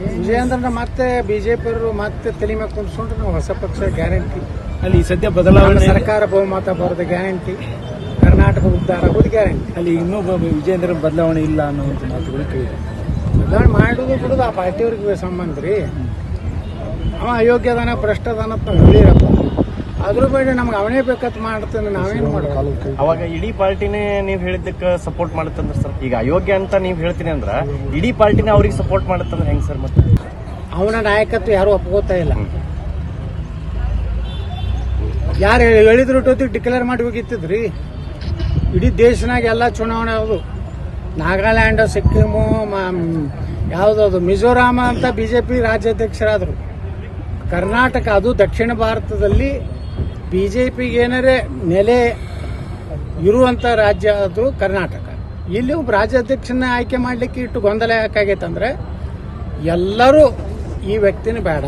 ವಿಜಯೇಂದ್ರನ ಮತ್ತೆ ಬಿಜೆಪಿಯವರು ಮತ್ತೆ ತಲೆ ಮೇಲೆ ಕುಂತ್ಕೊಂಡ್ರೆ ನಾವು ಹೊಸ ಪಕ್ಷ ಗ್ಯಾರಂಟಿ. ಅಲ್ಲಿ ಸದ್ಯ ಬದಲಾವಣೆ ಸರ್ಕಾರ ಬಹುಮತ ಬರೋದು ಗ್ಯಾರಂಟಿ, ಕರ್ನಾಟಕ ಉದ್ಧಾರ ಆಗೋದು ಗ್ಯಾರಂಟಿ. ಅಲ್ಲಿ ಇನ್ನೂ ವಿಜಯೇಂದ್ರ ಬದಲಾವಣೆ ಇಲ್ಲ ಅನ್ನುವಂಥ ಮಾತುಗಳು ಕೇಳಿದೆ. ಬದಲಾವಣೆ ಮಾಡೋದು ಬಿಡೋದು ಆ ಪಾರ್ಟಿಯವ್ರಿಗೆ ಸಂಬಂಧ ರೀ. ಅವ ಅಯೋಗ್ಯದಾನ ಭ್ರಷ್ಟದಾನ ಅಂತ ಹೇಳಿರಪ್ಪ, ಅದ್ರ ಬಗ್ಗೆ ನಮ್ಗೆ ಅವನೇ ಬೇಕಂತ ಮಾಡ್ತಾನೆ, ನಾವೇನು ಮಾಡೋದು? ಅವಾಗ ಇಡೀ ಪಾರ್ಟಿನೇ ನೀವ್ ಹೇಳಿದ್ದಕ್ಕೆ ಸಪೋರ್ಟ್ ಮಾಡುತ್ತಂದ್ರೆ ಸರ್, ಈಗ ಅಯೋಗ್ಯ ಅಂತ ನೀವ್ ಹೇಳ್ತೀನಿ ಅಂದ್ರ ಇಡೀ ಪಾರ್ಟಿನೇ ಅವ್ರಿಗೆ ಸಪೋರ್ಟ್ ಮಾಡುತ್ತಂದ್ರೆ ಹೆಂಗ್ ಸರ್? ಮತ್ತೆ ಅವನ ನಾಯಕತ್ವ ಯಾರು ಒಪ್ಕೋತಾ ಇಲ್ಲ. ಯಾರು ಹೇಳಿದ್ರು ಡಿಕ್ಲೇರ್ ಮಾಡಿ ಹೋಗಿತ್ತಿದ್ರಿ. ಇಡೀ ದೇಶನಾಗ ಎಲ್ಲ ಚುನಾವಣೆ ಅದು. ನಾಗಾಲ್ಯಾಂಡ್, ಸಿಕ್ಕಿಮು, ಯಾವುದದು ಮಿಜೋರಾಮ ಅಂತ ಬಿಜೆಪಿ ರಾಜ್ಯಾಧ್ಯಕ್ಷರಾದರು. ಕರ್ನಾಟಕ, ಅದು ದಕ್ಷಿಣ ಭಾರತದಲ್ಲಿ ಬಿಜೆಪಿಗೆ ಏನಾರೇ ನೆಲೆ ಇರುವಂತ ರಾಜ್ಯ ಅದು ಕರ್ನಾಟಕ. ಇಲ್ಲಿ ಒಬ್ಬ ರಾಜ್ಯಾಧ್ಯಕ್ಷನ ಆಯ್ಕೆ ಮಾಡಲಿಕ್ಕೆ ಇಟ್ಟು ಗೊಂದಲ ಯಾಕಾಗೈತಂದ್ರೆ ಎಲ್ಲರೂ ಈ ವ್ಯಕ್ತಿನ ಬೇಡ,